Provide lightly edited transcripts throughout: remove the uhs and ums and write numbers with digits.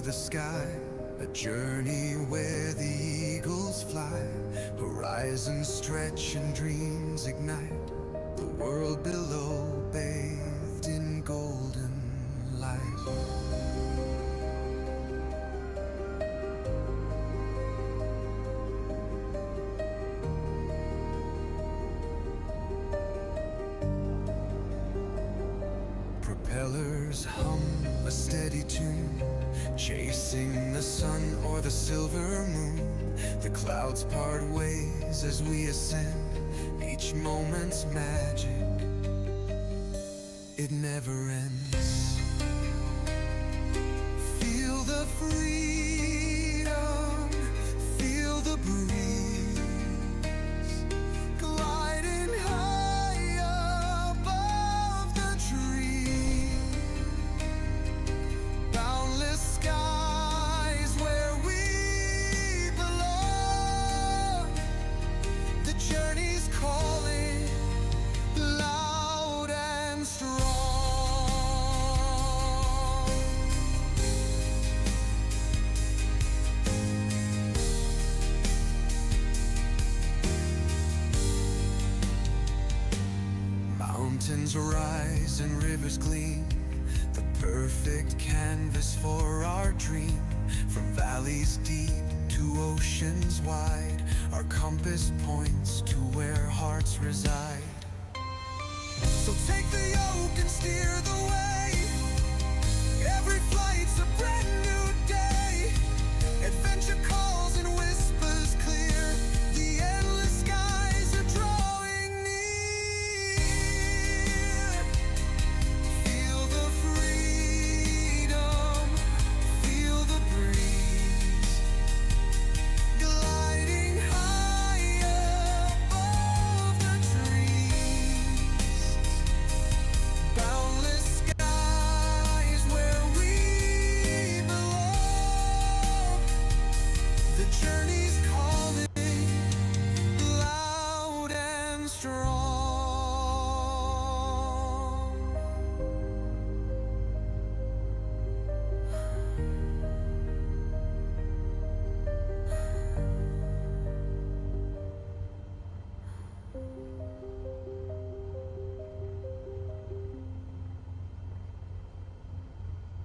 the sky, a journey where the eagles fly, horizons stretch and dreams ignite, the world below bathed in golden light. Propellers hum a steady tune, chasing the sun or the silver moon. The clouds part ways as we ascend, each moment's magic, it never ends. Feel the freedom, feel the breeze, gliding high above the trees. Boundless skies where we belong. The journey's calling, loud and strong. Mountains rise and rivers gleam, the perfect canvas for our dream. From valleys deep to oceans wide, our compass points to where hearts reside. So take the yoke and steer the way. Every flight's a brand new day. Adventure calls and whispers clear. The endless skies are drawing near. Feel the freedom, feel the breeze, gliding high above the trees. Boundless skies where we belong. The journey's calling, loud and strong.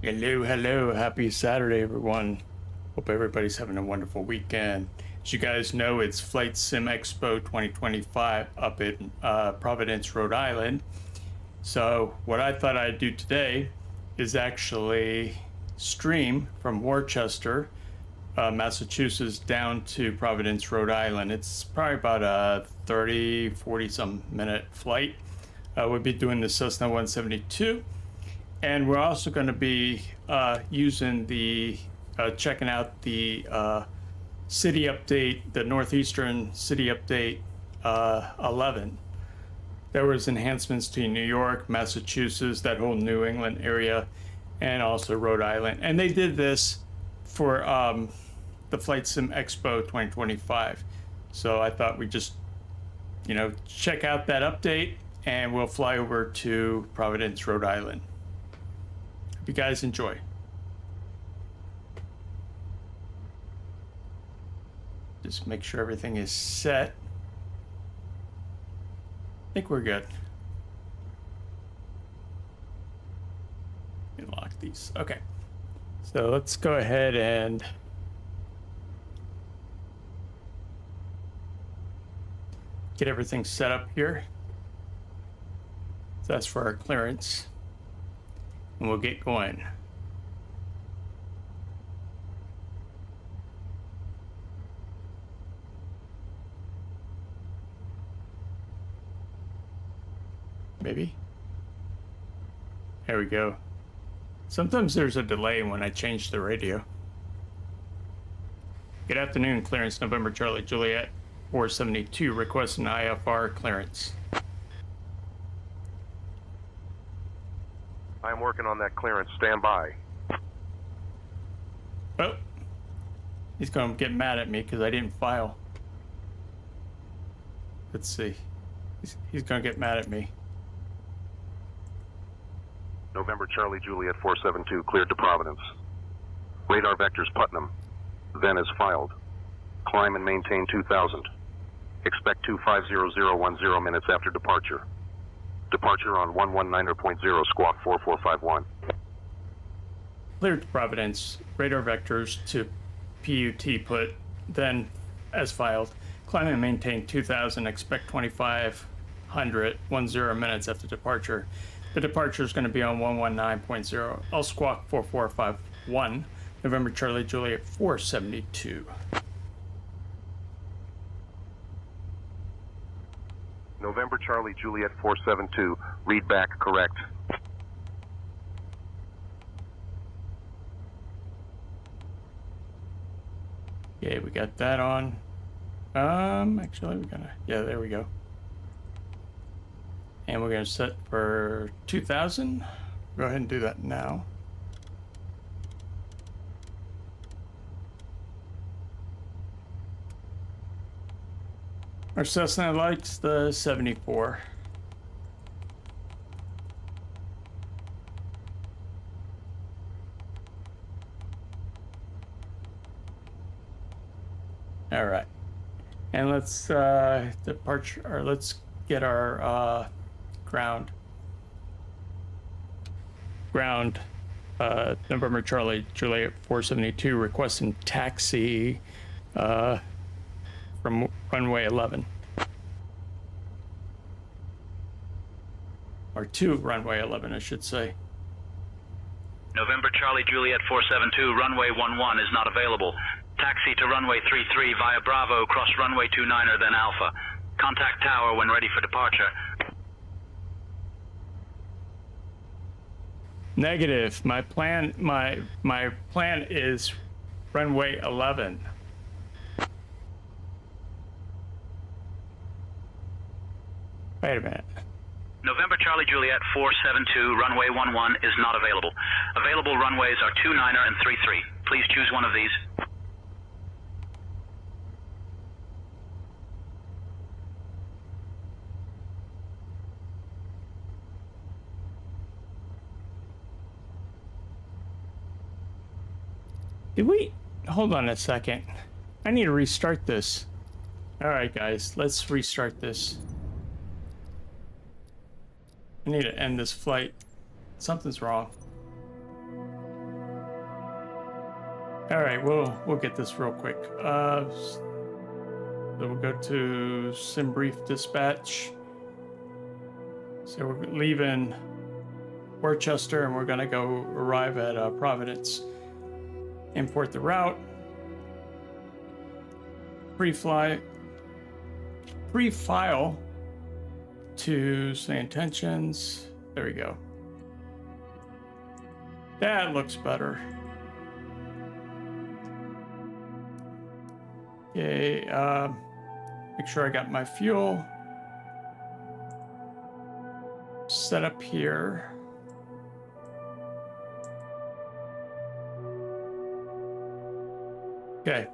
Hello, happy Saturday, everyone. Hope everybody's having a wonderful weekend. As you guys know, it's FSExpo 2025 up in Providence, Rhode Island. So what I thought I'd do today is actually stream from Worcester, Massachusetts down to Providence, Rhode Island. It's probably about a 40 some minute flight. We'll be doing the Cessna 172. And we're also going to be using the, checking out the city update, the Northeastern City Update 11. There was enhancements to New York, Massachusetts, that whole New England area, and also Rhode Island. And they did this for the FSExpo 2025. So I thought we'd just, check out that update, and we'll fly over to Providence, Rhode Island. Hope you guys enjoy. Just make sure everything is set. I think we're good. Let me lock these. Okay. So let's go ahead and get everything set up here. So that's for our clearance. And we'll get going. Maybe. There we go. Sometimes there's a delay when I change the radio. Good afternoon, clearance November Charlie Juliet 472, request an IFR clearance. I'm working on that clearance. Stand by. Oh, he's going to get mad at me because I didn't file. Let's see. He's going to get mad at me. November Charlie Juliet 472, cleared to Providence. Radar vectors Putnam. Then as filed. Climb and maintain 2000. Expect 250010 minutes after departure. Departure on 119.0 squawk 4451. Cleared to Providence. Radar vectors to PUT put, then as filed. Climb and maintain 2000. Expect 2510 minutes after departure. The departure is going to be on 119.0. I'll squawk 4451. November Charlie Juliet 472. November Charlie Juliet 472. Read back correct. Okay, we got that on. Actually, we're gonna, yeah, there we go. And we're gonna set for 2000. Go ahead and do that now. Our Cessna likes the 74. All right, and let's departure, or let's get our ground. November Charlie Juliet 472 requesting taxi from runway 11. Or to runway 11, I should say. November Charlie Juliet 472, runway 11 is not available. Taxi to runway 33 via Bravo, cross runway 29er, then Alpha. Contact tower when ready for departure. Negative. My plan is runway 11. Wait a minute. November Charlie Juliet 472, runway 11 is not available. Available runways are 29er and 33. Please choose one of these. Did we? Hold on a second. I need to restart this. All right, guys, let's restart this. I need to end this flight. Something's wrong. All right, we'll get this real quick. So we'll go to sim brief dispatch. So we're leaving Worcester and we're gonna go arrive at Providence. Import the route. Pre-file to say intentions. There we go. That looks better. Okay, make sure I got my fuel set up here. Okay,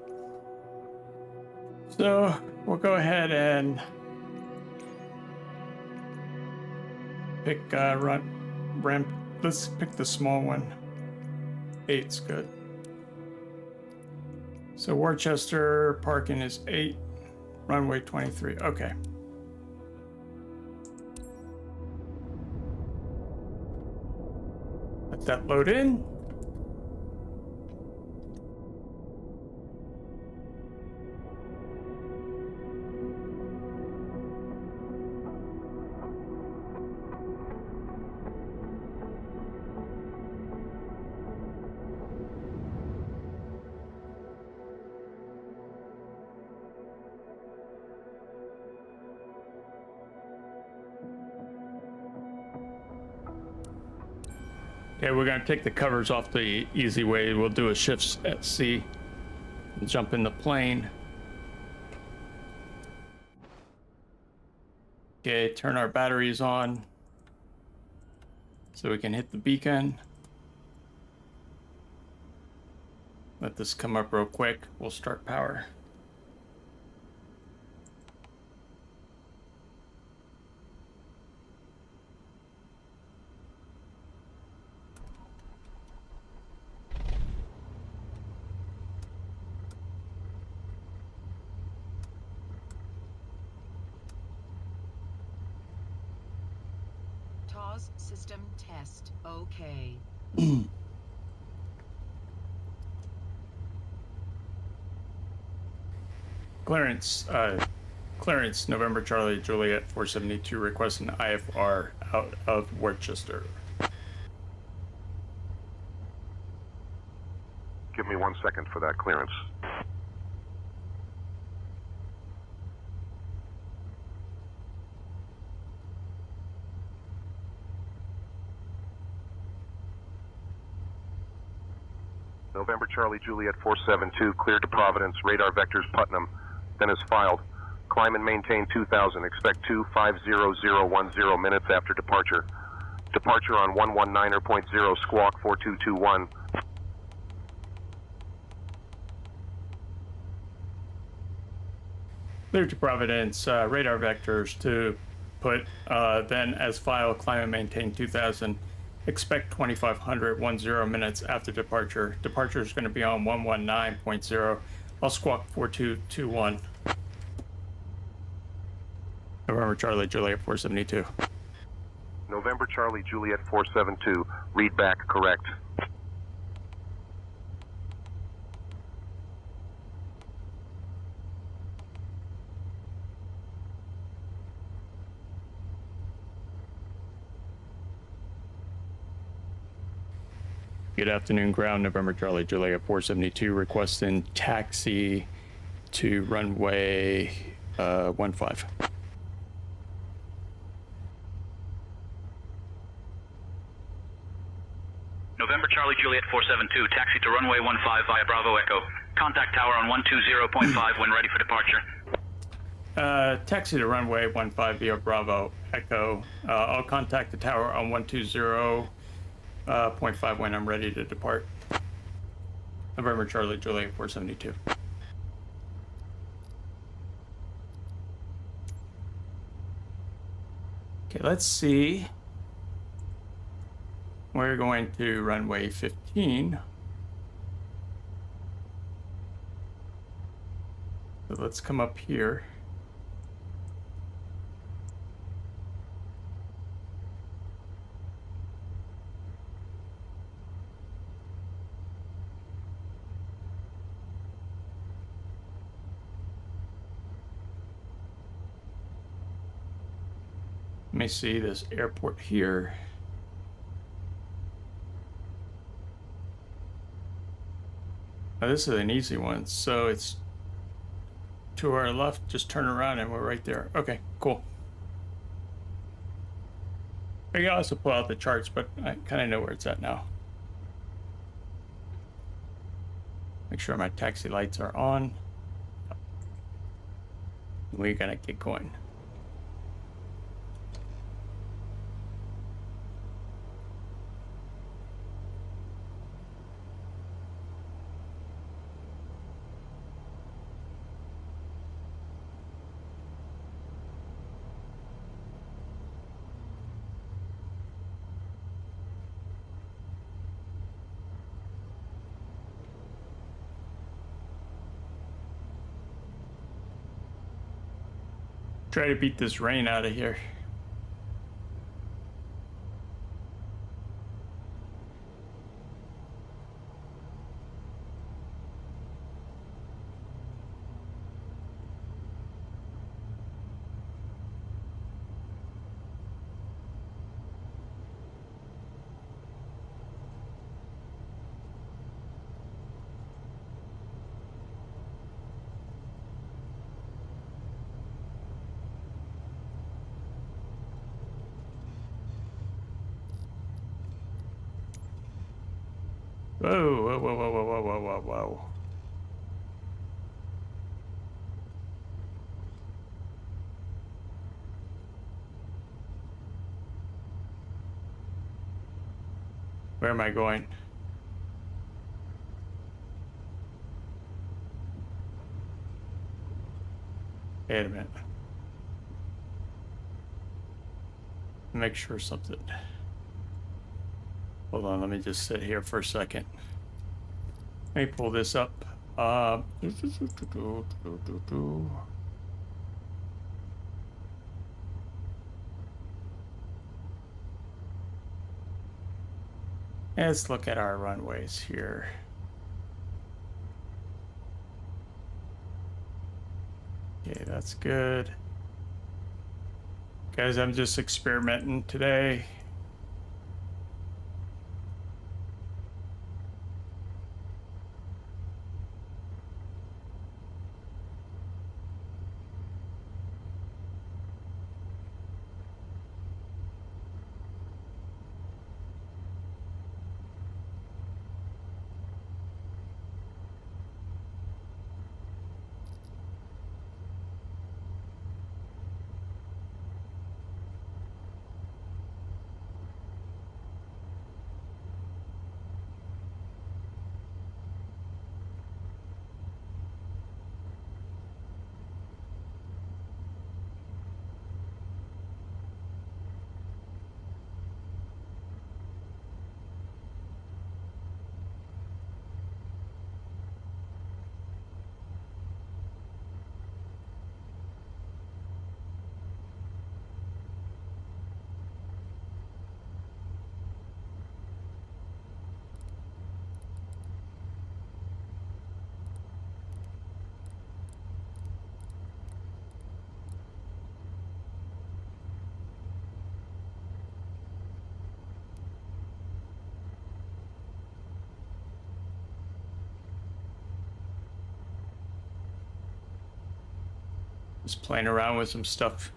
so we'll go ahead and pick ramp. Let's pick the small one. 8's good. So Worcester parking is 8, runway 23. Okay. Let that load in. Okay, we're gonna take the covers off the easy way. We'll do a shift at C and jump in the plane. Okay, turn our batteries on so we can hit the beacon. Let this come up real quick. We'll start power. Pause system test. Okay. Clearance, November Charlie Juliet 472, requesting IFR out of Worcester. Give me 1 second for that clearance. November Charlie Juliet 472, cleared to Providence, radar vectors Putnam, then is filed. Climb and maintain 2000, expect 250010 minutes after departure. Departure on 119.0, squawk 4221. Cleared to Providence, radar vectors to put, then as file, climb and maintain 2000. Expect 2510 minutes after departure. Departure is going to be on 119.0. I'll squawk 4221. November Charlie Juliet 472. November Charlie Juliet 472, read back correct. Good afternoon, ground. November Charlie Juliet 472, requesting taxi to runway 15. November Charlie Juliet 472, taxi to runway 15 via Bravo Echo. Contact tower on 120.5 when ready for departure. Taxi to runway 15 via Bravo Echo. I'll contact the tower on 120.5 when I'm ready to depart. November Charlie Juliet 472. Okay, let's see. We're going to runway 15. So let's come up here. Let me see this airport here. Now this is an easy one, so it's to our left, just turn around and we're right there. Okay, cool. I can also pull out the charts, but I kind of know where it's at now. Make sure my taxi lights are on. We're gonna get going. Try to beat this rain out of here. Whoa, whoa, whoa, whoa, whoa, whoa, whoa, whoa, whoa. Where am I going? Wait a minute. Make sure something. Hold on, let me just sit here for a second. Let me pull this up. Let's look at our runways here. Okay, that's good. Guys, I'm just experimenting today. Just playing around with some stuff.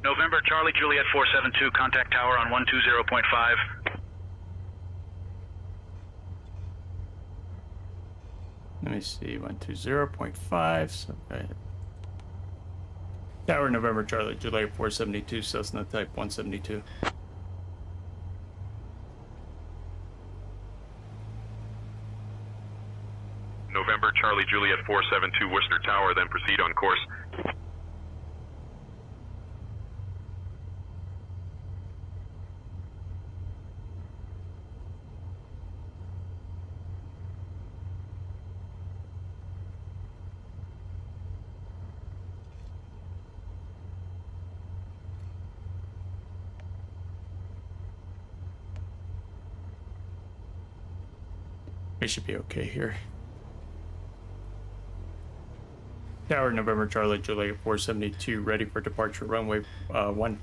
November, Charlie, Juliet 472, contact tower on 120.5. Let me see, 120.5. So, Tower, November, Charlie, Juliet 472, Cessna type 172. November, Charlie, Juliet 472, Worcester Tower, then proceed on course. We should be okay here. Tower, November, Charlie, Juliet 472, ready for departure, runway 15.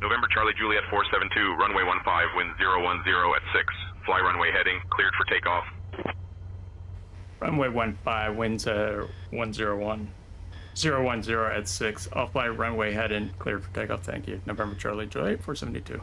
November, Charlie, Juliet 472, runway 15, wind 010 at 6. Fly runway heading, cleared for takeoff. Runway 15, winds 101. 010 at 6. I'll fly runway heading, cleared for takeoff, thank you. November, Charlie, Juliet 472.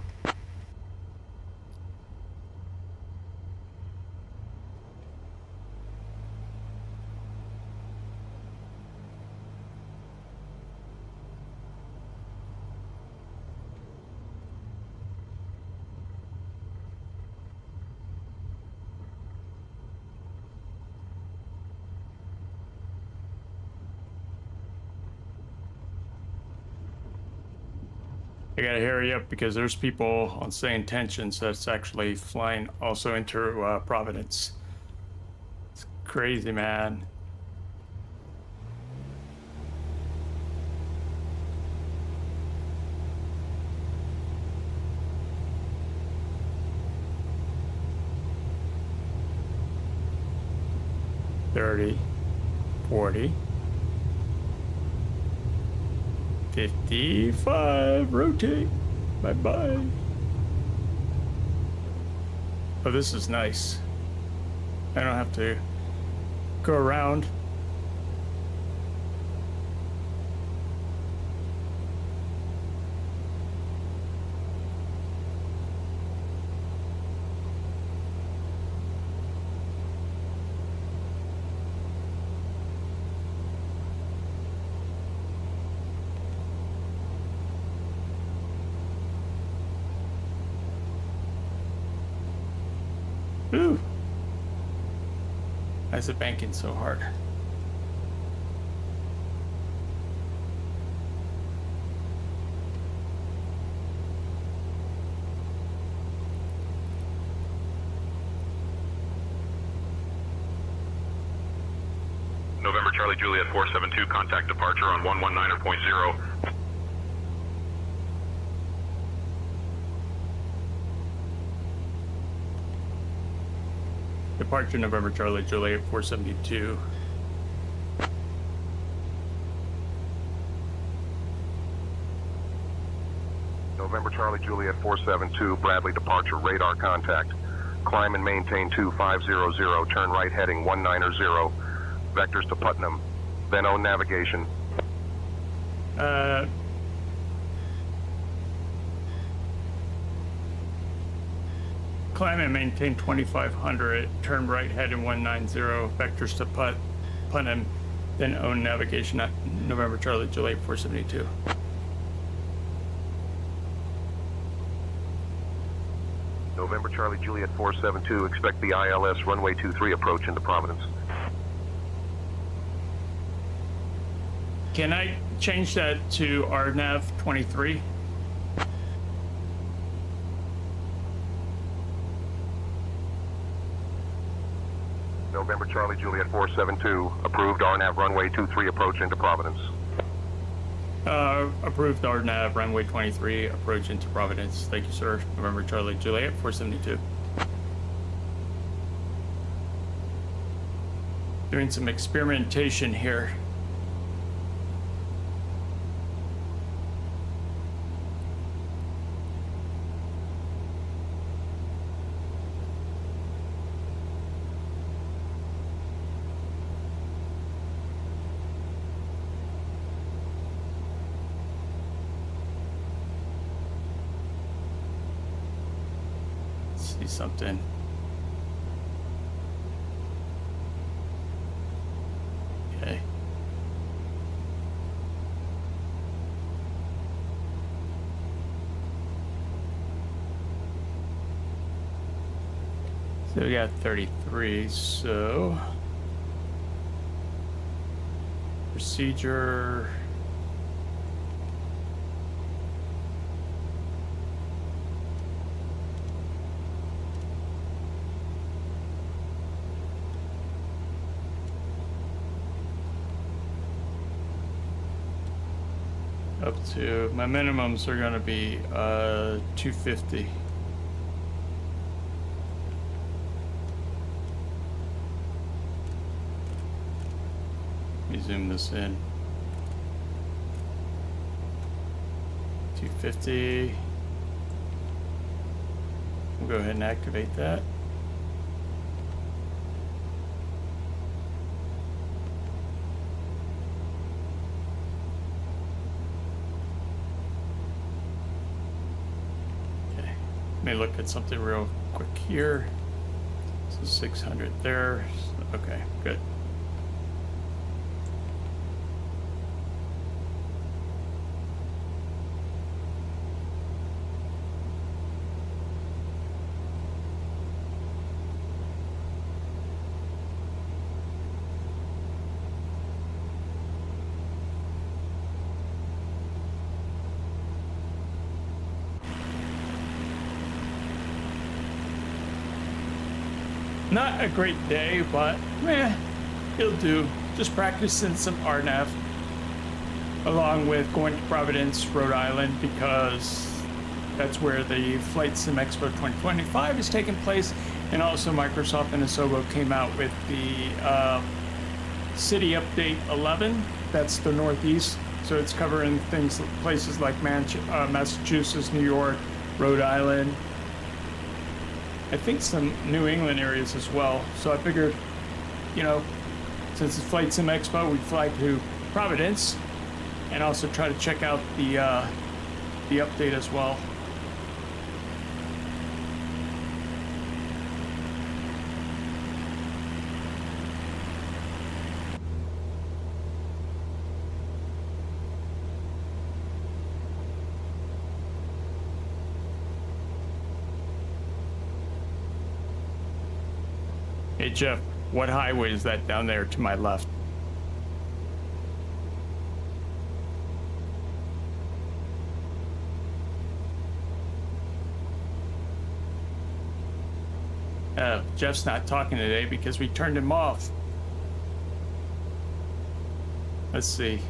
I gotta hurry up because there's people on same tensions that's actually flying also into Providence. It's crazy, man. $30, $40. 55, rotate. Bye-bye. Oh, this is nice. I don't have to go around. Ooh. Why is it banking so hard? November Charlie Juliet 472, contact departure on 119.0. Departure November Charlie Juliet 472. November Charlie Juliet 472, Bradley departure, radar contact. Climb and maintain 2500, turn right heading 190, vectors to Putnam, then own navigation. Climb and maintain 2500, turn right heading 190, vectors to Putnam, then own navigation at November Charlie Juliet 472. November Charlie Juliet 472, expect the ILS runway 23 approach into Providence. Can I change that to RNAV 23? November Charlie Juliet 472, approved RNAV runway 23 approach into Providence. Approved RNAV runway 23 approach into Providence. Thank you, sir. November Charlie Juliet 472. Doing some experimentation here. See something. Okay. So we got 33, so procedure. Up to, my minimums are gonna be 250. Let me zoom this in. 250. We'll go ahead and activate that. Let me look at something real quick here. So 600 there. Okay, good. Not a great day, but it'll do. Just practicing some RNAV along with going to Providence, Rhode Island, because that's where the Flight Sim Expo 2025 is taking place. And also Microsoft and Asobo came out with the City Update 11. That's the Northeast So it's covering things, places like Massachusetts, New York, Rhode Island. I think some New England areas as well. So I figured, you know, since it's Flight Sim Expo, we'd fly to Providence and also try to check out the update as well. Hey Jeff, what highway is that down there to my left? Jeff's not talking today because we turned him off. Let's see.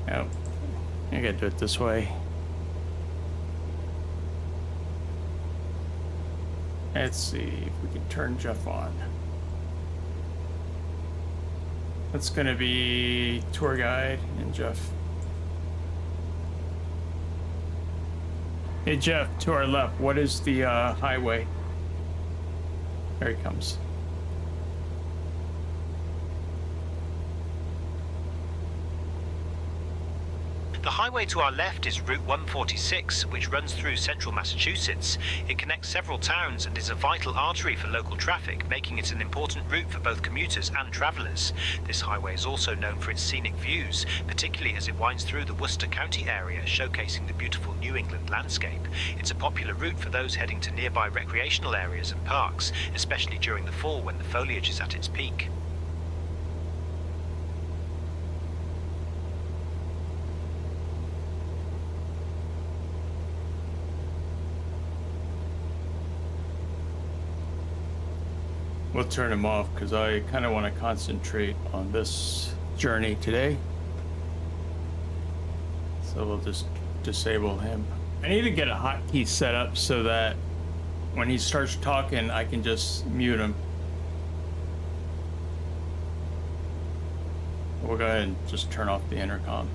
Oh, I gotta do it this way. Let's see if we can turn Jeff on. That's gonna be tour guide and Jeff. Hey Jeff, to our left, what is the highway? There he comes. The highway to our left is Route 146, which runs through central Massachusetts. It connects several towns and is a vital artery for local traffic, making it an important route for both commuters and travelers. This highway is also known for its scenic views, particularly as it winds through the Worcester County area, showcasing the beautiful New England landscape. It's a popular route for those heading to nearby recreational areas and parks, especially during the fall when the foliage is at its peak. We'll turn him off because I kind of want to concentrate on this journey today. So we'll just disable him. I need to get a hotkey set up so that when he starts talking, I can just mute him. We'll go ahead and just turn off the intercom.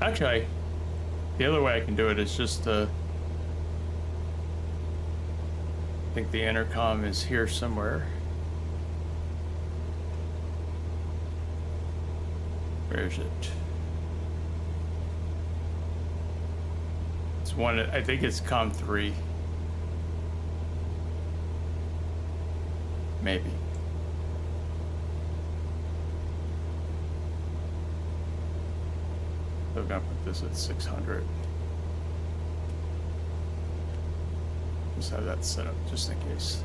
Actually, the other way I can do it is just I think the intercom is here somewhere. Where is it? It's one, I think it's COM 3. Maybe. So I'm gonna put this at 600. Just have that set up just in case.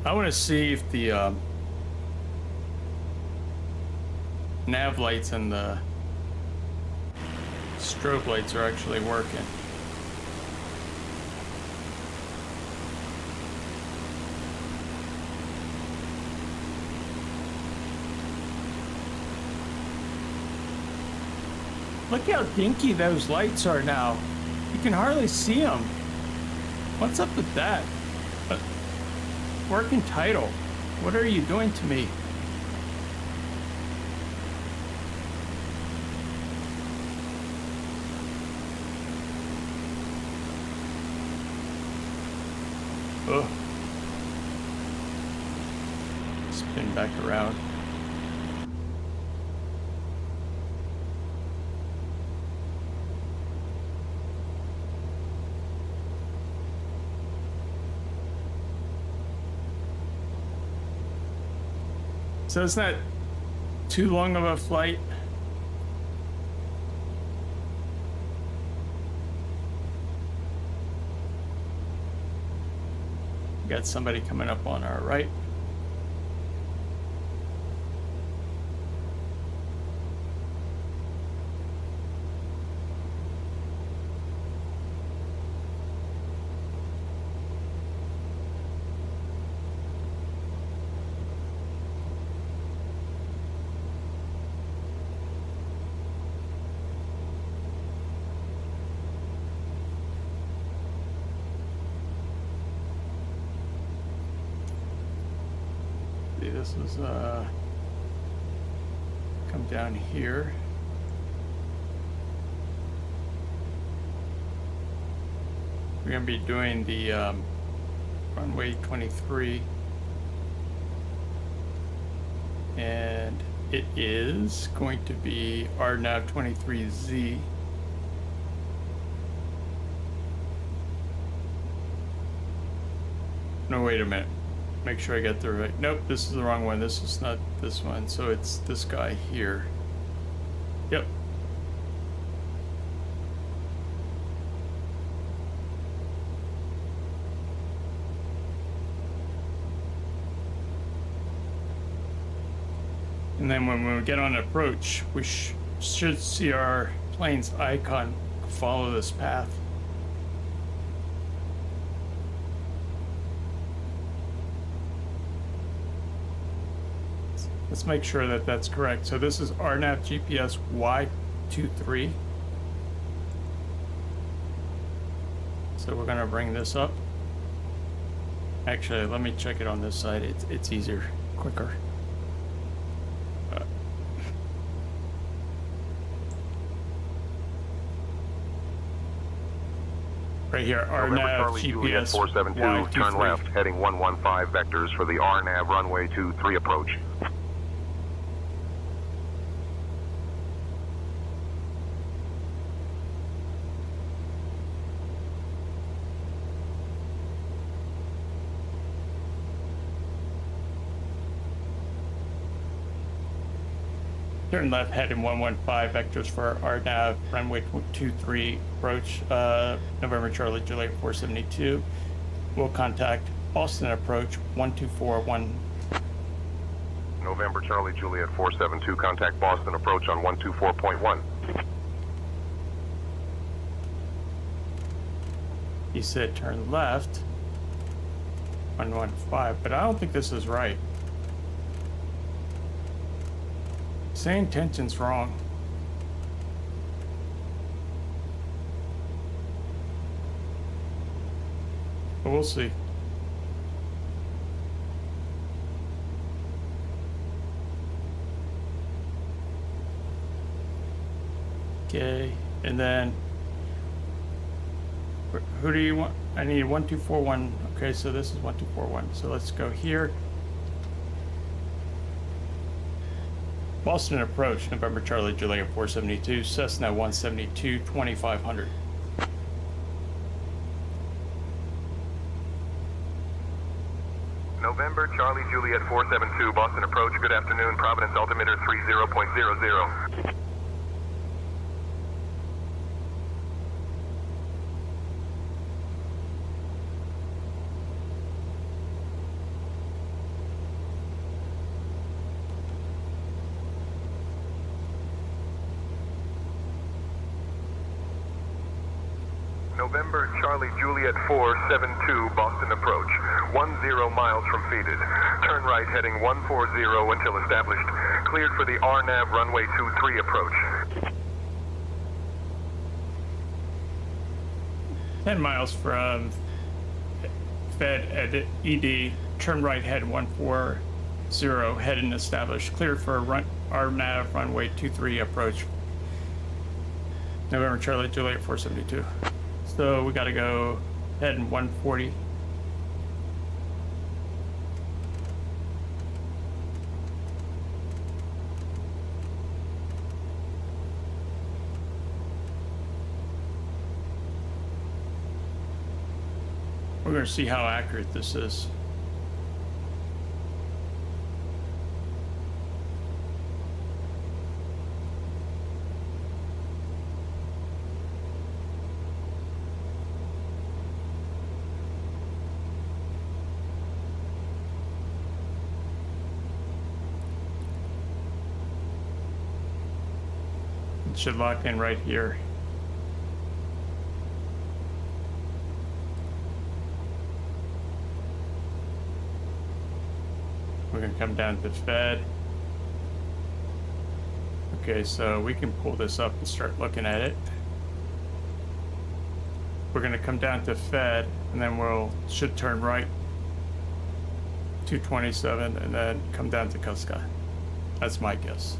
I want to see if the nav lights and the strobe lights are actually working. Look how dinky those lights are now. You can hardly see them. What's up with that? Working title. What are you doing to me? Oh. Spin back around. So it's not too long of a flight. Got somebody coming up on our right. this is come down here. We're gonna be doing the runway 23, and it is going to be RNAV 23Z. No, wait a minute. Make sure I get the right. Nope, this is the wrong one. This is not this one. So it's this guy here. Yep. And then when we get on approach, we should see our plane's icon follow this path. Let's make sure that that's correct. So this is RNAV GPS Y23. So we're gonna bring this up. Actually, let me check it on this side. It's easier, quicker. Right here, RNAV GPS 472, Y23. turn left, heading 115 vectors for the RNAV runway 23 approach. Turn left, heading 115 vectors for RNAV runway 23 approach, November Charlie Juliet 472. We'll contact Boston approach 1241. November Charlie Juliet 472, contact Boston approach on 124.1. He said turn left, 115, but I don't think this is right. Saying tension's wrong. But we'll see. Okay, and then who do you want? I need 1241. Okay, so this is 1241. So let's go here. Boston approach, November Charlie Juliet 472, Cessna 172, 2500. November Charlie Juliet 472, Boston approach, good afternoon, Providence altimeter 30.00. November Charlie Juliet 472, Boston approach, 10 miles from Feeded. Turn right heading 140 until established. Cleared for the RNAV runway 23 approach. 10 miles from Fed at ED, turn right head 140, head and established. Cleared for RNAV runway 23 approach. November Charlie Juliet 472. So we gotta go heading 140. We're gonna see how accurate this is. Should lock in right here. We're gonna come down to Fed. Okay, so we can pull this up and start looking at it. We're gonna come down to Fed, and then should turn right. 227 and then come down to Cuska. That's my guess.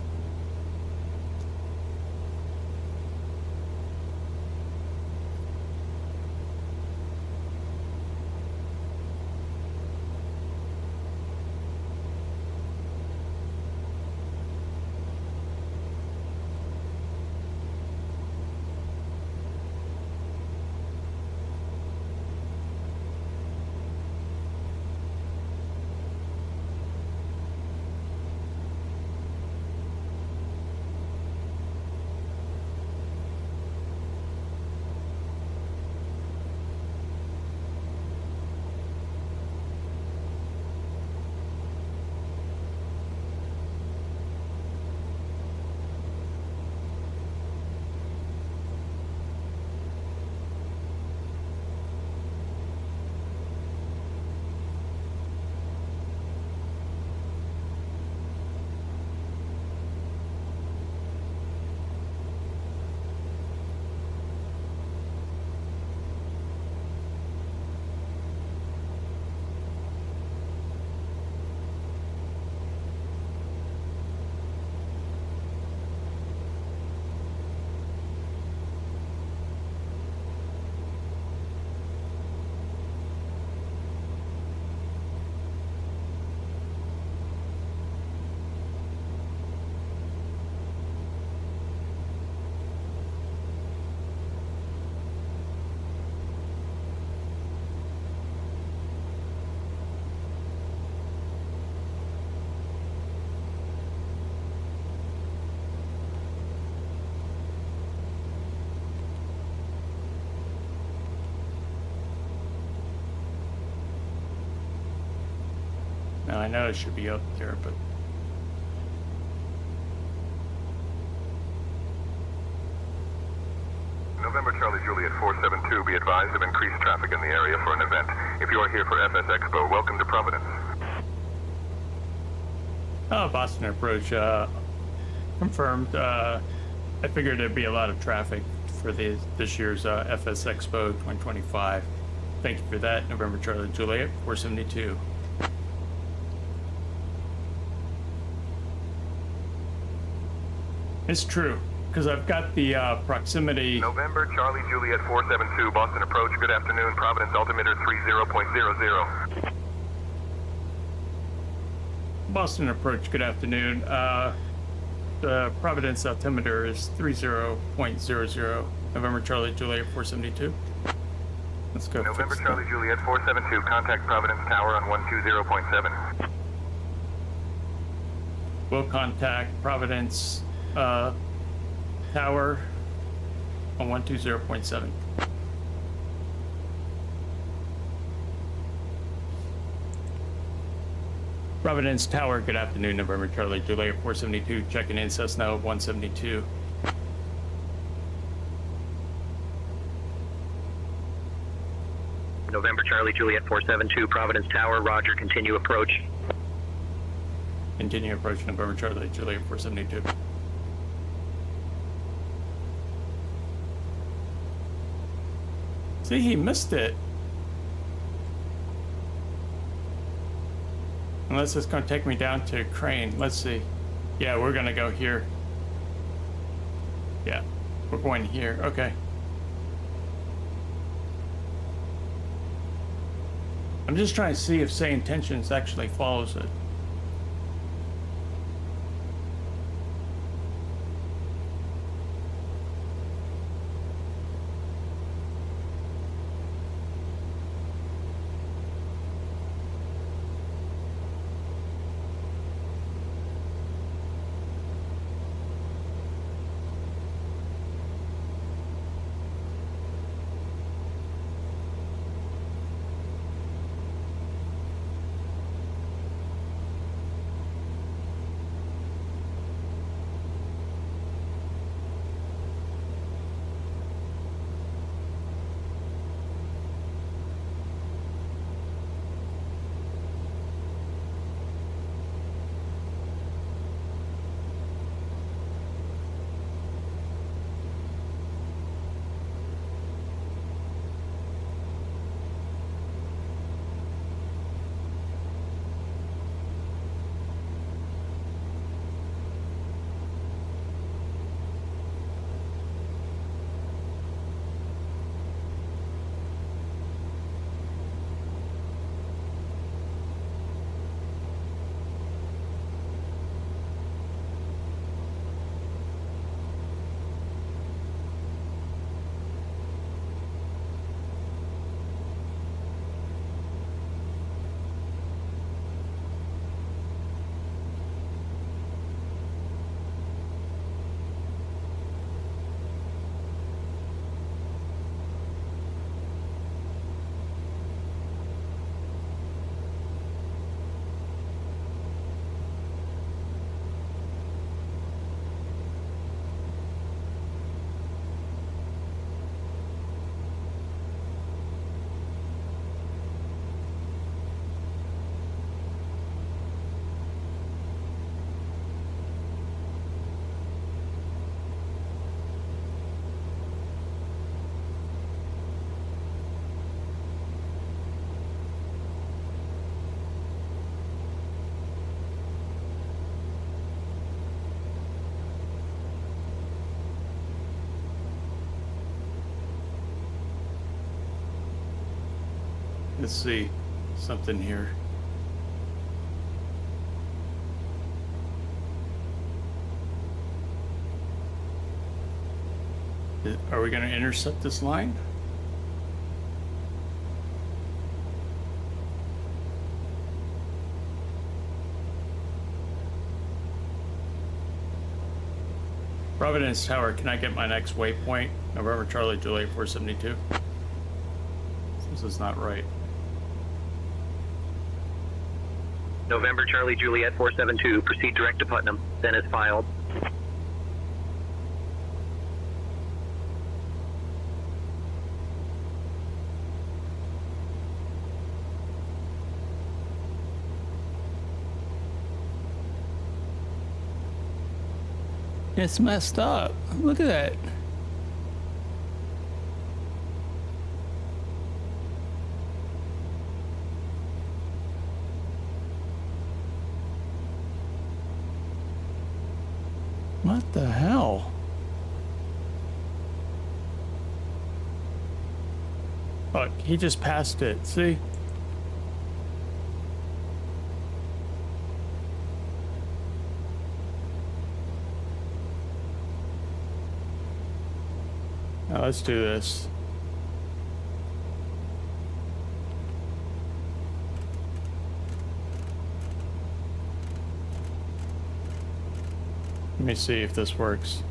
Now I know it should be up there, but November Charlie Juliet 472, be advised of increased traffic in the area for an event. If you are here for FSExpo, welcome to Providence. Boston approach confirmed. I figured there'd be a lot of traffic for this year's FSExpo 2025. Thank you for that, November Charlie Juliet 472. It's true, because I've got the proximity. November Charlie Juliet 472, Boston approach, good afternoon, Providence altimeter 30.00. Boston approach, good afternoon. The Providence altimeter is 30.00. November Charlie Juliet 472. Let's go. November Charlie Juliet 472, contact Providence Tower on 120.7. We'll contact Providence Tower on 120.7. Providence Tower, good afternoon, November Charlie Juliet 472, checking in Cessna 172. November Charlie Juliet 472, Providence Tower, roger, continue approach. Continue approach, November Charlie Juliet 472. See, he missed it. Unless it's going to take me down to Crane. Let's see. Yeah, we're going to go here. Yeah, we're going here. Okay. I'm just trying to see if Say Intentions actually follows it. Let's see something here. Are we going to intercept this line? Providence Tower, can I get my next waypoint? November Charlie Juliet 472. This is not right. November Charlie Juliet 472. Proceed direct to Putnam. Then is filed. It's messed up. Look at that. What the hell? Look, he just passed it. See? Now let's do this. Let me see if this works.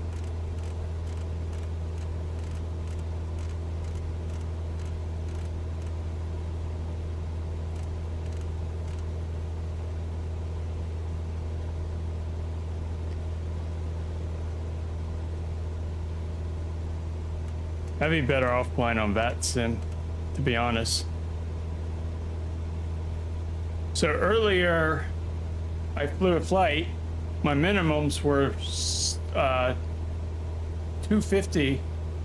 I'd be better off playing on VATSIM, to be honest. So earlier, I flew a flight. My minimums were 250,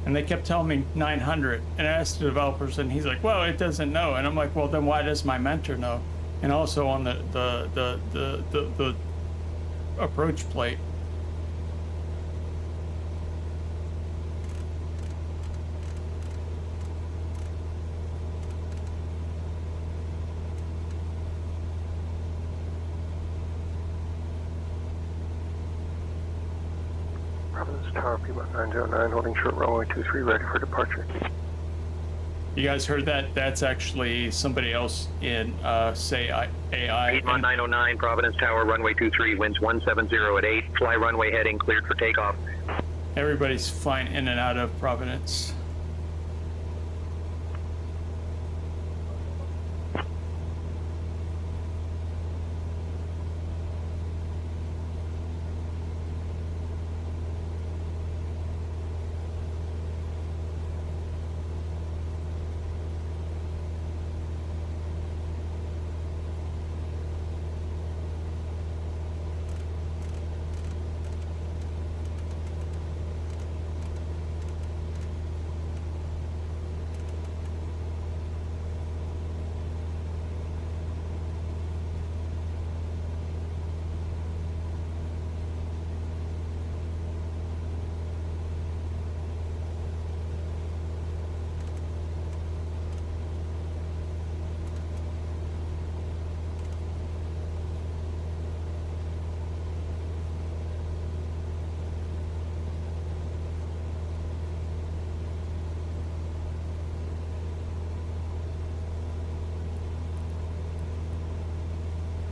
and they kept telling me 900. And I asked the developers, and he's like, "Well, it doesn't know." And I'm like, "Well, then why does my mentor know?" And also on the approach plate. Providence Tower, P1909, holding short runway 23, ready for departure. You guys heard that? That's actually somebody else in, say, AI. Piedmont 909, Providence Tower, runway 23, winds 170 at 8. Fly runway heading, cleared for takeoff. Everybody's flying in and out of Providence.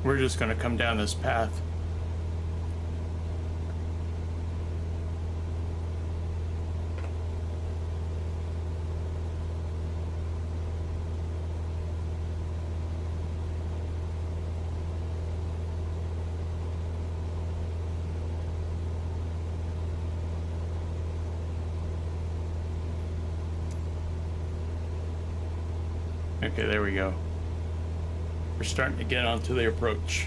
We're just going to come down this path. Okay, there we go. We're starting to get onto the approach.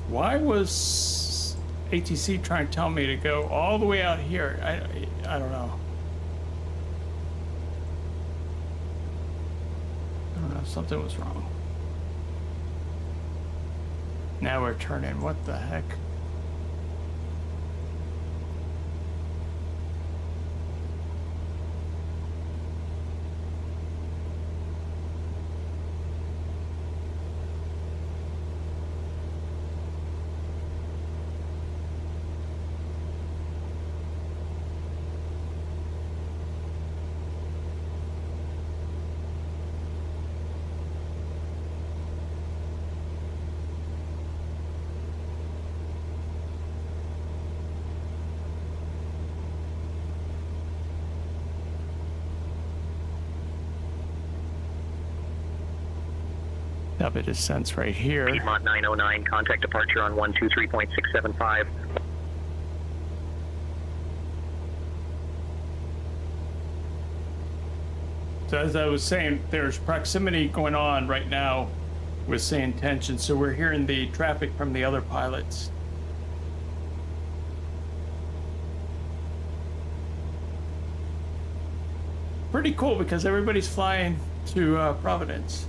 Why was ATC trying to tell me to go all the way out here? I don't know. I don't know, something was wrong. Now we're turning, what the heck? Stop at descents right here. Piedmont 909, contact departure on 123.675. So as I was saying, there's proximity going on right now with same tension, so we're hearing the traffic from the other pilots. Pretty cool because everybody's flying to Providence.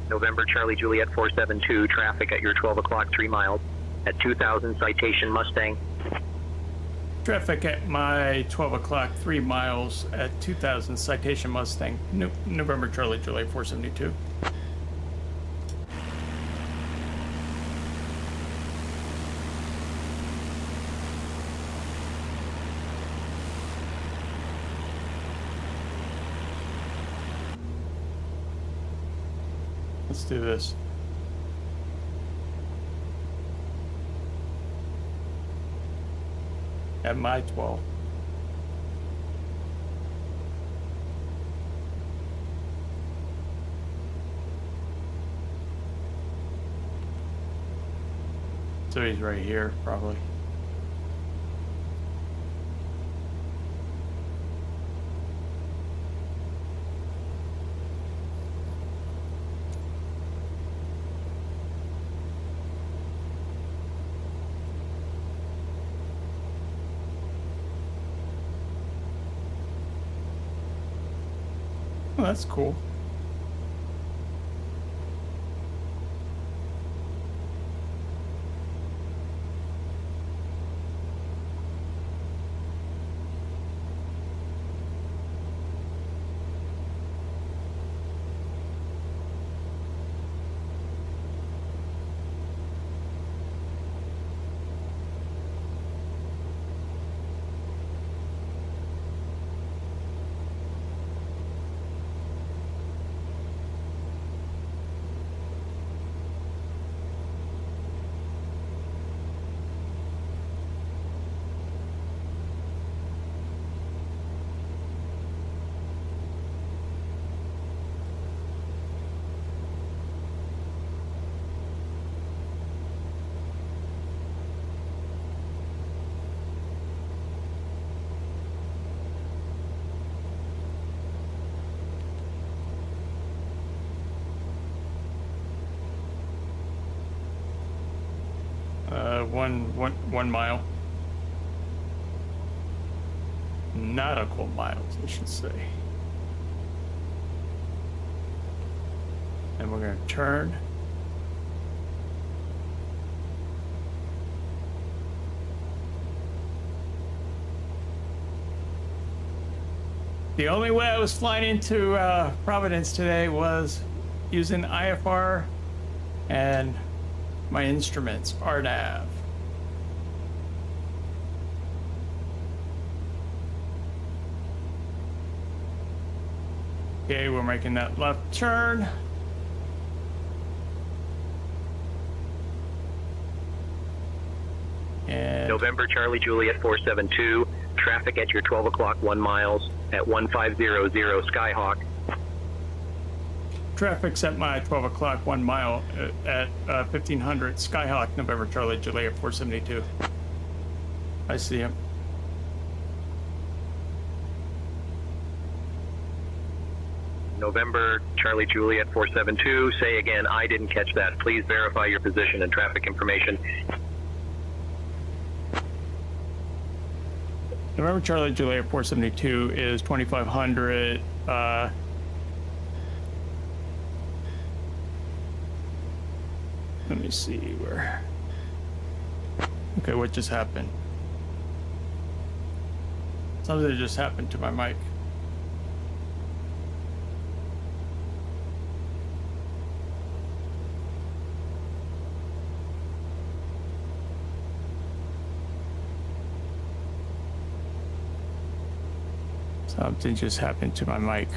November Charlie Juliet 472, traffic at your 12 o'clock 3 miles at 2000 Citation Mustang. Traffic at my 12 o'clock 3 miles at 2000 Citation Mustang. November Charlie Juliet 472. Let's do this. At my 12. So he's right here, probably. Oh, that's cool. One mile. Nautical miles, I should say. And we're going to turn. The only way I was flying into Providence today was using IFR and my instruments, RNAV. Okay, we're making that left turn. And November Charlie Juliet 472, traffic at your 12 o'clock 1 miles at 1500 Skyhawk. traffic's at my 12 o'clock 1 mile at 1500 Skyhawk, November Charlie Juliet 472. I see him. November Charlie Juliet 472, say again, I didn't catch that. Please verify your position and traffic information. November Charlie Juliet 472 is 2500. Let me see where. Okay, what just happened? Something just happened to my mic. Something just happened to my mic.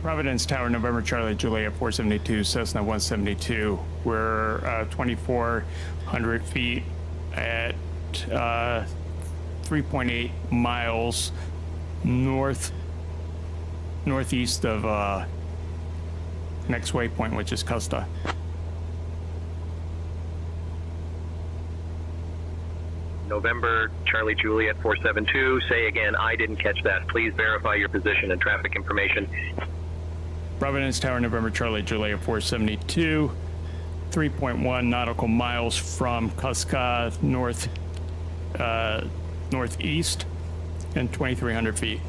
Providence Tower, November Charlie Juliet 472, Cessna 172. We're 2,400 feet at 3.8 miles northeast of next waypoint, which is Custa. November Charlie Juliet 472. Say again, I didn't catch that. Please verify your position and traffic information. Providence Tower, November Charlie Juliet 472, 3.1 nautical miles from Cuska northeast, and 2,300 feet.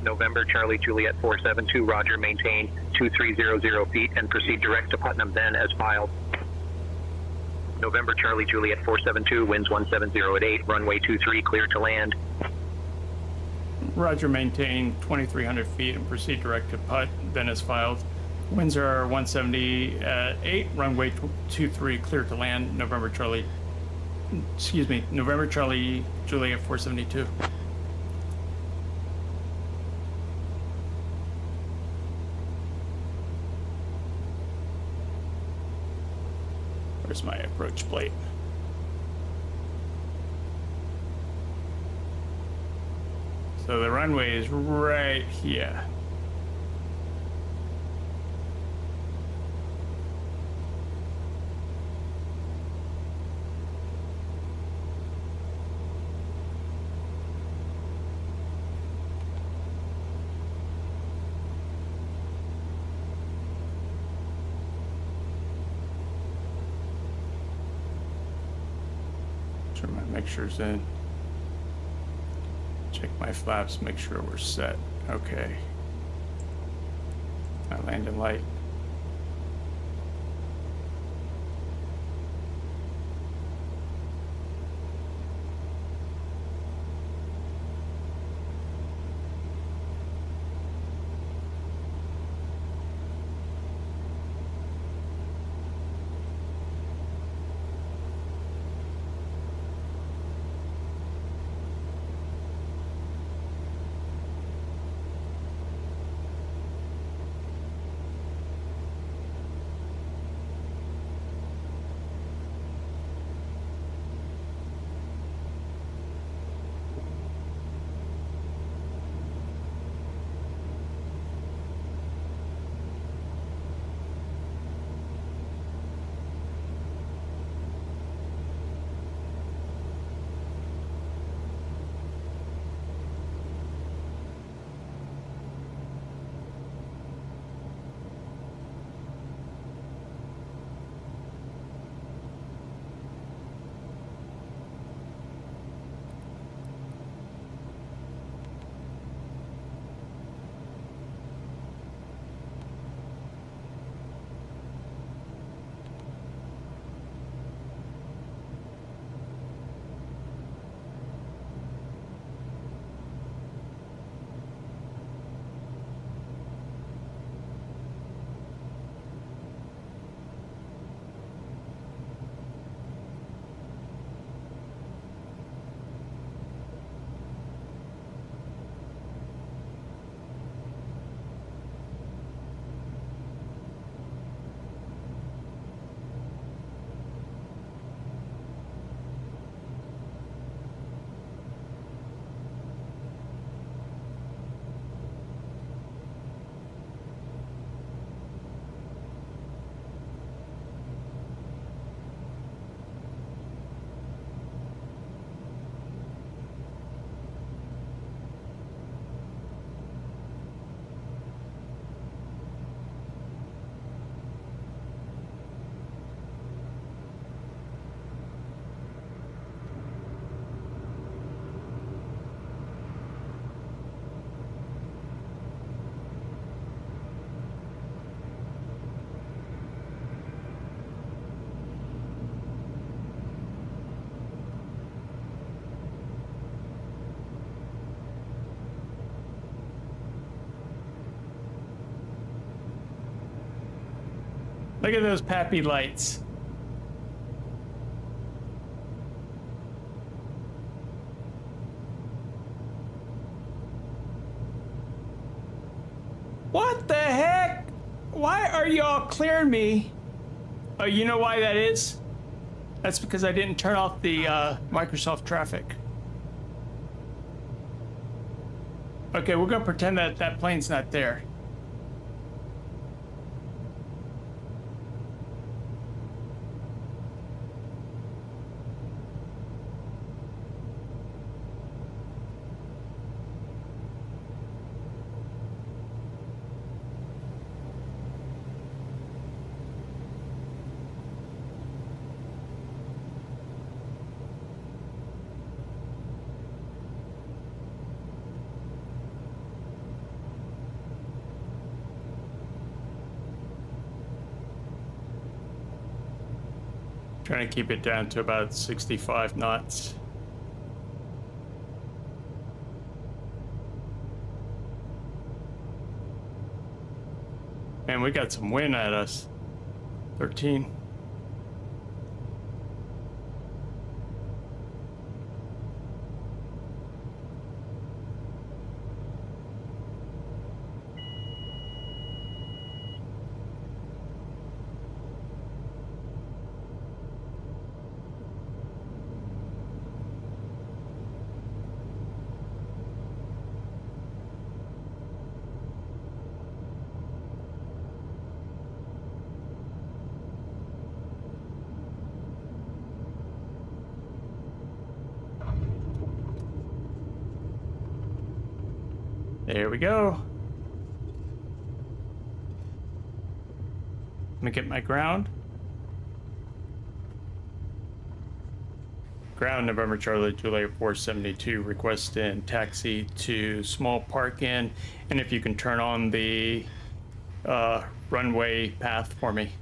November Charlie Juliet 472. Roger. Maintain 2300 feet and proceed direct to Putnam, then as filed. November Charlie Juliet 472. Winds 170 at 8. Runway 23 clear to land. Roger, maintain 2,300 feet and proceed direct to Put, then as filed. Winds are 170 at 8. Runway 23 clear to land. November Charlie Juliet 472. Where's my approach plate? So the runway is right here. Turn my mixers in. Check my flaps, make sure we're set. Okay. My landing light. Look at those pappy lights. What the heck? Why are y'all clearing me? Oh, you know why that is? That's because I didn't turn off the Microsoft traffic. Okay, we're gonna pretend that that plane's not there. Trying to keep it down to about 65 knots. Man, we got some wind at us. 13. There we go. Let me get my ground. Ground, November Charlie Juliet 472, request in taxi to small park in, and if you can turn on the runway path for me.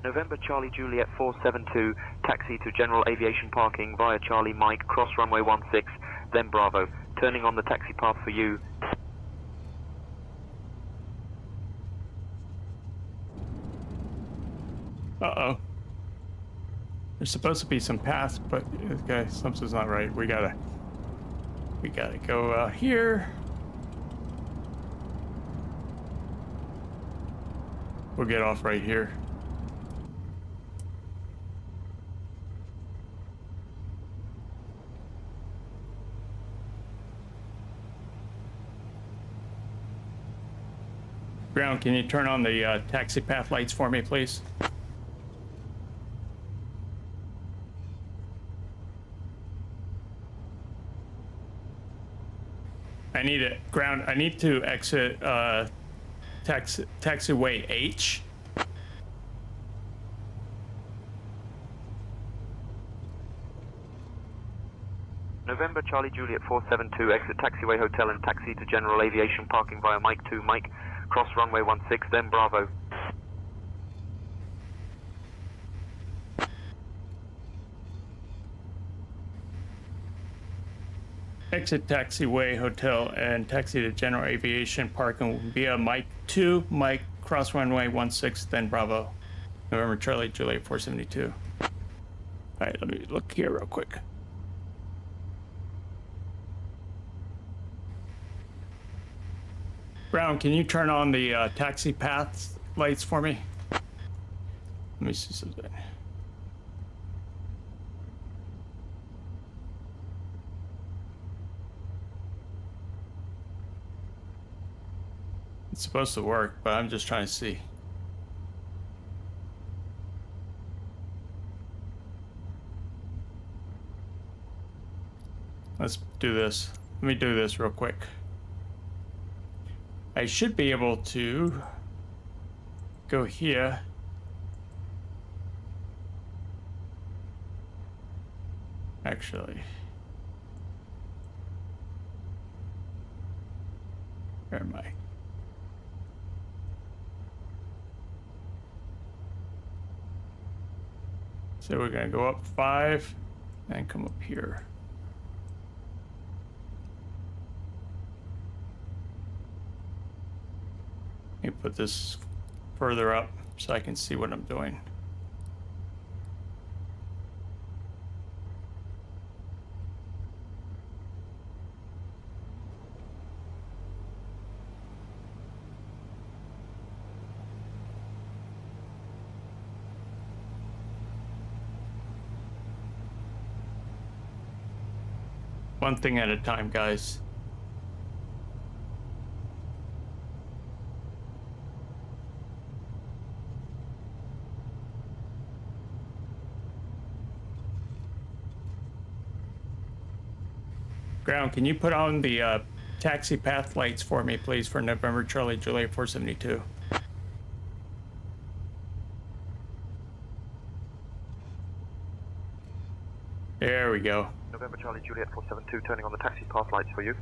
November Charlie Juliet 472, taxi to general aviation parking via Charlie Mike, cross runway 16, then Bravo. Turning on the taxi path for you. Uh-oh. There's supposed to be some paths, but okay, something's not right. We gotta go here. We'll get off right here. Ground, can you turn on the taxi path lights for me, please? I need it. Ground, I need to exit taxiway H. November Charlie Juliet 472, exit taxiway hotel and taxi to general aviation parking via Mike 2 Mike, cross runway 16, then Bravo. Exit taxiway hotel and taxi to general aviation parking via Mike 2 Mike, cross runway 16, then Bravo. November Charlie Juliet 472. All right, let me look here real quick. Brown, can you turn on the taxi path lights for me? Let me see something. It's supposed to work, but I'm just trying to see. Let's do this. Let me do this real quick. I should be able to go here. Actually, where am I? So we're gonna go up 5 and come up here. me put this further up so I can see what I'm doing. One thing at a time, guys. Ground, can you put on the taxi path lights for me, please, for November Charlie Juliet 472? There we go. November Charlie Juliet 472, turning on the taxi path lights for you.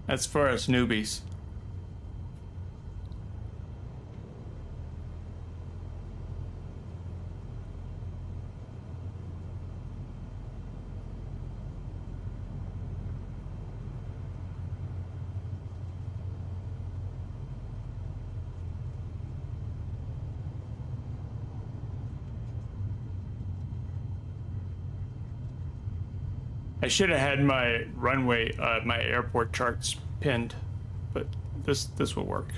That's for us newbies. I should have had my runway, my airport charts pinned, but this will work.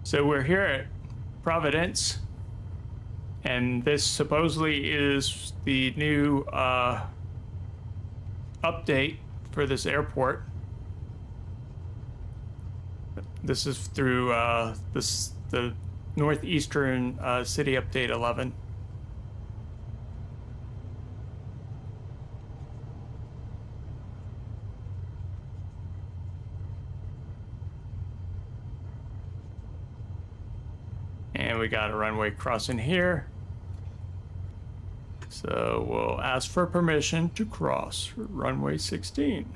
So we're here at Providence, and this supposedly is the new update for this airport. This is through the Northeastern City Update 11. And we got a runway crossing here. So we'll ask for permission to cross runway 16.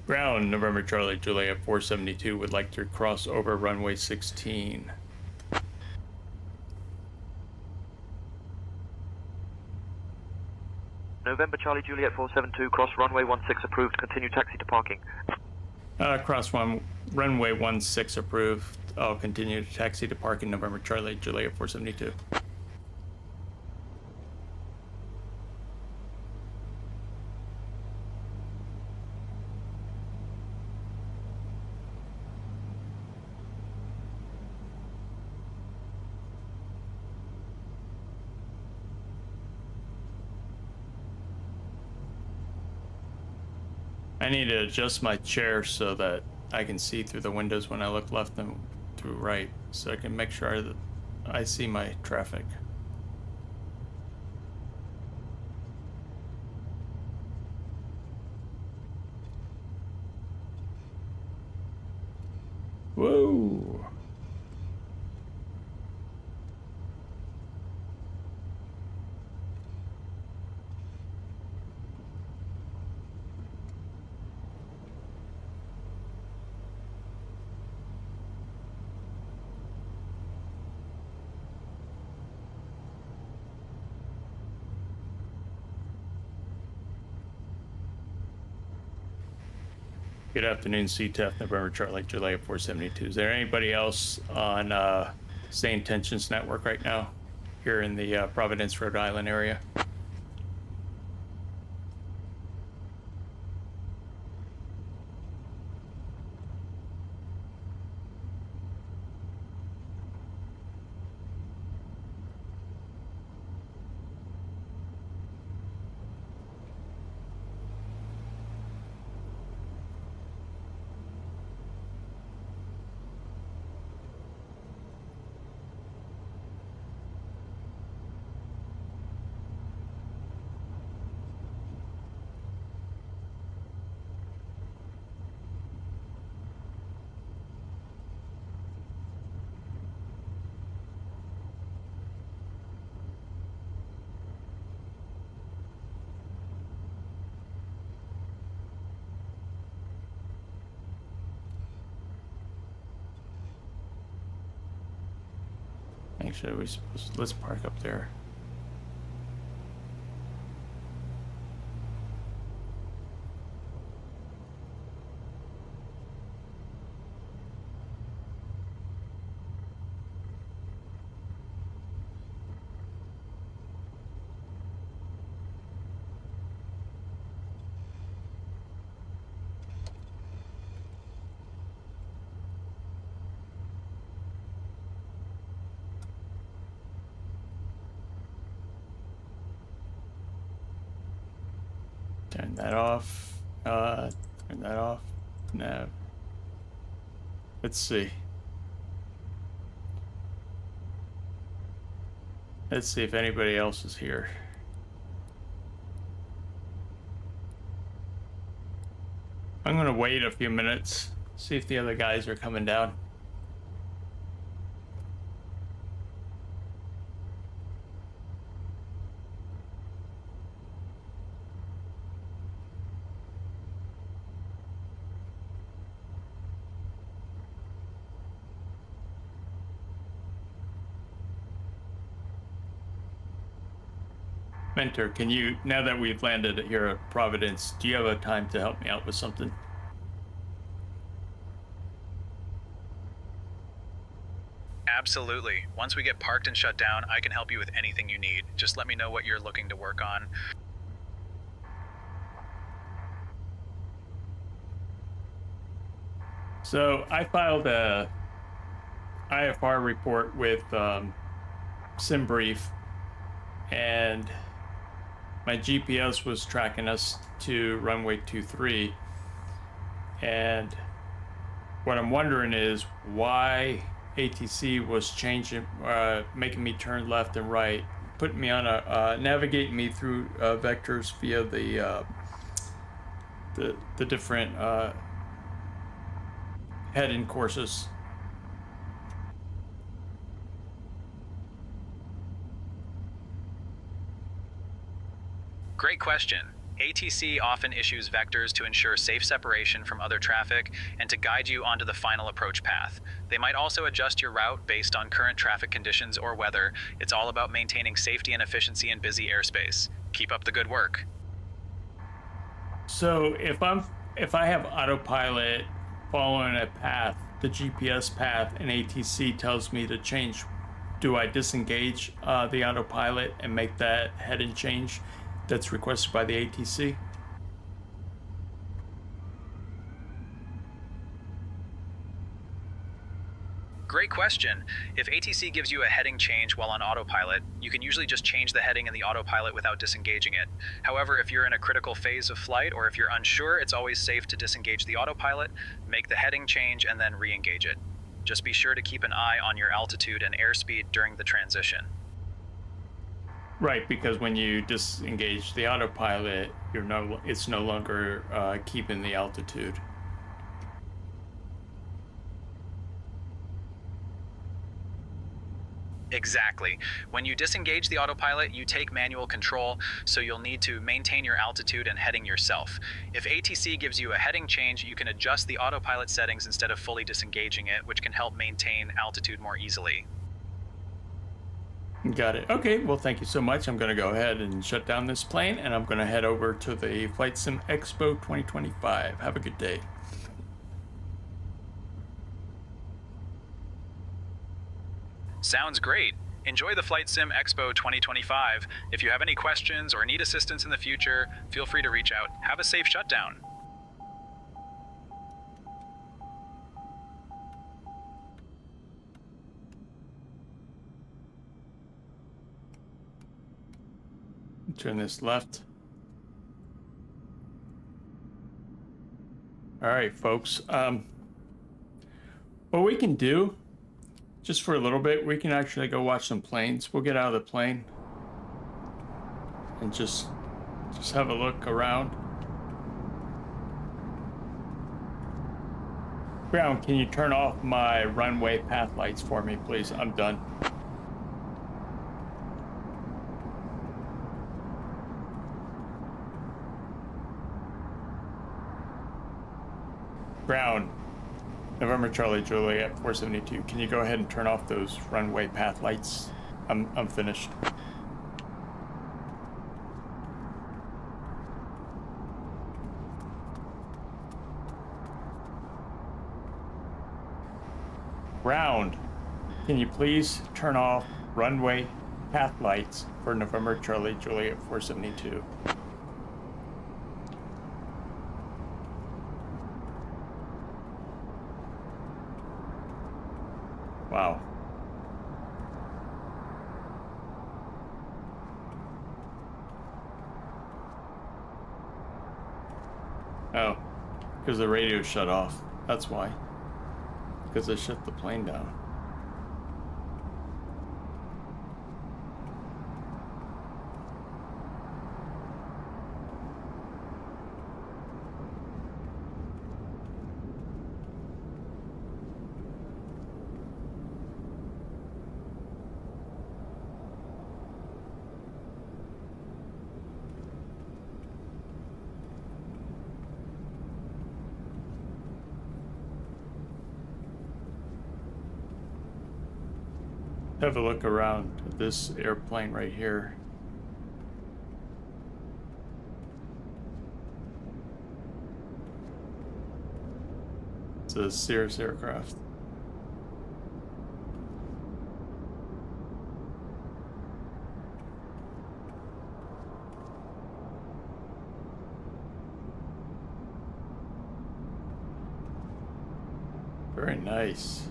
Ground, November Charlie Juliet 472 would like to cross over runway 16. November Charlie Juliet 472, cross runway 16 approved, continue taxi to parking. Cross runway 16 approved. I'll continue to taxi to parking November Charlie Juliet 472. I need to adjust my chair so that I can see through the windows when I look left and to right, so I can make sure that I see my traffic. Whoa. Good afternoon, CTF, November Charlie Juliet 472. Is there anybody else on Stay Intentions Network right now here in the Providence, Rhode Island area? Actually, let's park up there. Turn that off. Turn that off. No. Let's see. Let's see if anybody else is here. I'm gonna wait a few minutes, see if the other guys are coming down. Mentor, can you, now that we've landed here at Providence, do you have a time to help me out with something? Absolutely. Once we get parked and shut down, I can help you with anything you need. Just let me know what you're looking to work on. So I filed a IFR report with SimBrief, and my GPS was tracking us to runway 23, and what I'm wondering is why ATC was changing, making me turn left and right, putting me on a navigating me through vectors via the different heading courses. Great question. ATC often issues vectors to ensure safe separation from other traffic and to guide you onto the final approach path. They might also adjust your route based on current traffic conditions or weather. It's all about maintaining safety and efficiency in busy airspace. Keep up the good work. So if I have autopilot following a path, the GPS path, and ATC tells me to change, do I disengage the autopilot and make that heading change that's requested by the ATC? Great question. If ATC gives you a heading change while on autopilot, you can usually just change the heading in the autopilot without disengaging it. However, if you're in a critical phase of flight or if you're unsure, it's always safe to disengage the autopilot, make the heading change, and then re-engage it. Just be sure to keep an eye on your altitude and airspeed during the transition. Right, because when you disengage the autopilot, it's no longer keeping the altitude. Exactly. When you disengage the autopilot, you take manual control, so you'll need to maintain your altitude and heading yourself. If ATC gives you a heading change, you can adjust the autopilot settings instead of fully disengaging it, which can help maintain altitude more easily. Got it. Okay, well, thank you so much. I'm going to go ahead and shut down this plane, and I'm going to head over to the FSExpo 2025. Have a good day. Sounds great. Enjoy the FSExpo 2025. If you have any questions or need assistance in the future, feel free to reach out. Have a safe shutdown. Turn this left. All right, folks. What we can do, just for a little bit, we can actually go watch some planes. We'll get out of the plane and just have a look around. Brown, can you turn off my runway path lights for me, please? I'm done. Brown, November Charlie Juliet 472. Can you go ahead and turn off those runway path lights? I'm finished. Ground. Can you please turn off runway path lights for November Charlie Juliet 472? Wow. Oh, because the radio shut off. That's why. Because I shut the plane down. Have a look around at this airplane right here. It's a Cirrus aircraft. Very nice.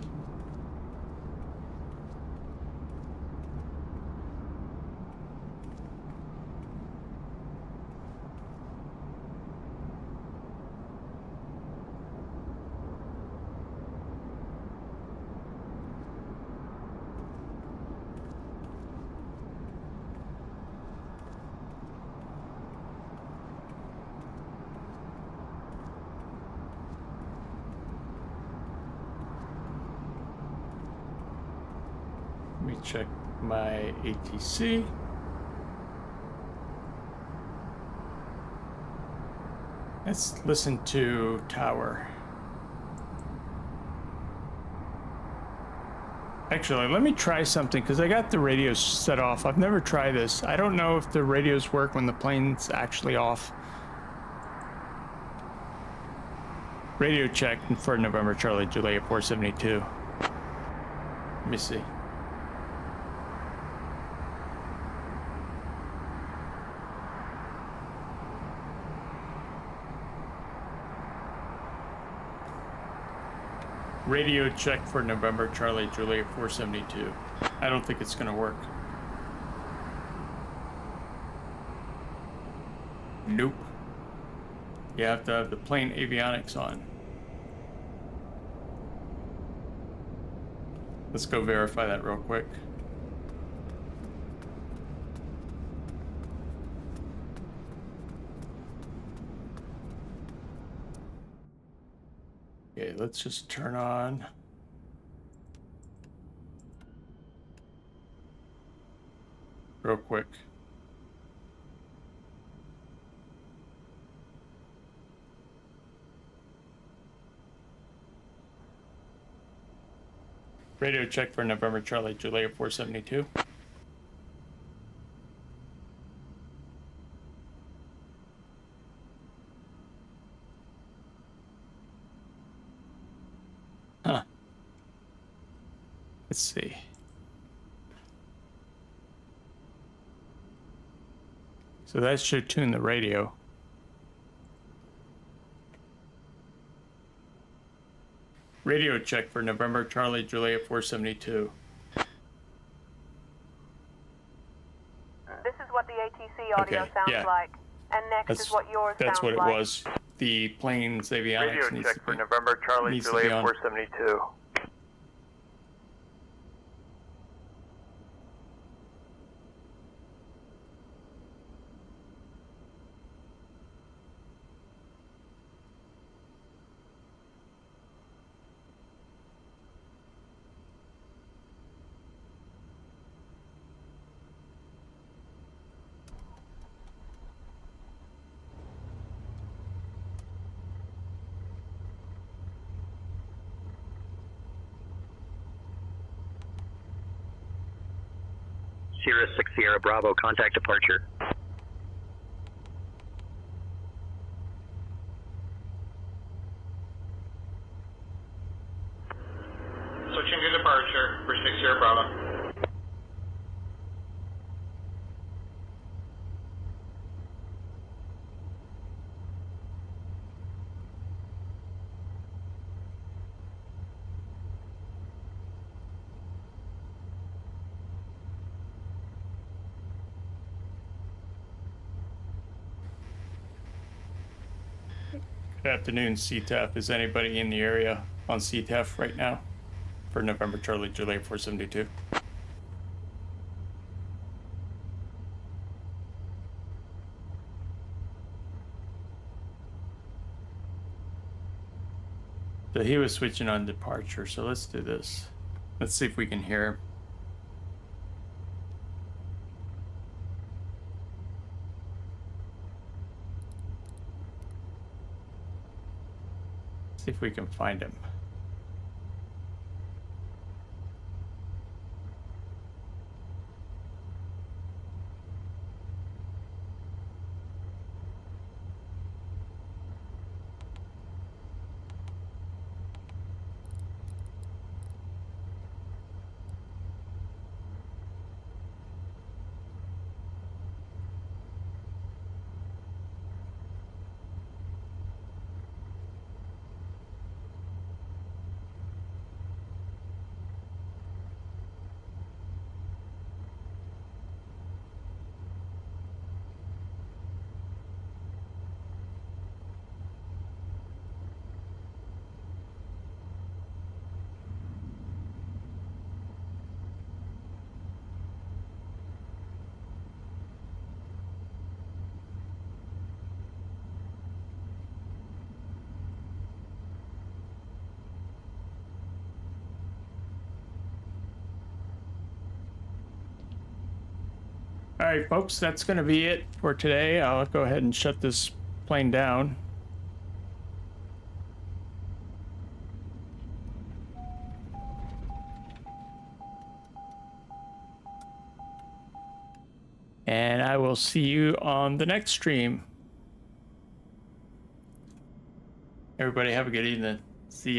Let me check my ATC. Let's listen to tower. Actually, let me try something because I got the radios set off. I've never tried this. I don't know if the radios work when the plane's actually off. Radio check for November Charlie Juliet 472. Let me see. Radio check for November Charlie Juliet 472. I don't think it's gonna work. Nope. You have to have the plane avionics on. Let's go verify that real quick. Okay, let's just turn on. Real quick. Radio check for November Charlie Juliet 472. Huh. Let's see. So that should tune the radio. Radio check for November Charlie Juliet 472. This is what the ATC audio sounds like. And next is what yours sounds like. That's what it was. The plane's avionics Radio check for November Charlie Juliet 472. Sierra 6 Sierra Bravo, contact departure. Switching to departure for 6 Sierra Bravo. Good afternoon, CTAF. Is anybody in the area on CTAF right now for November Charlie Juliet 472? So he was switching on departure, so let's do this. Let's see if we can hear him. See if we can find him. All right, folks, that's going to be it for today. I'll go ahead and shut this plane down. And I will see you on the next stream. Everybody have a good evening. See ya.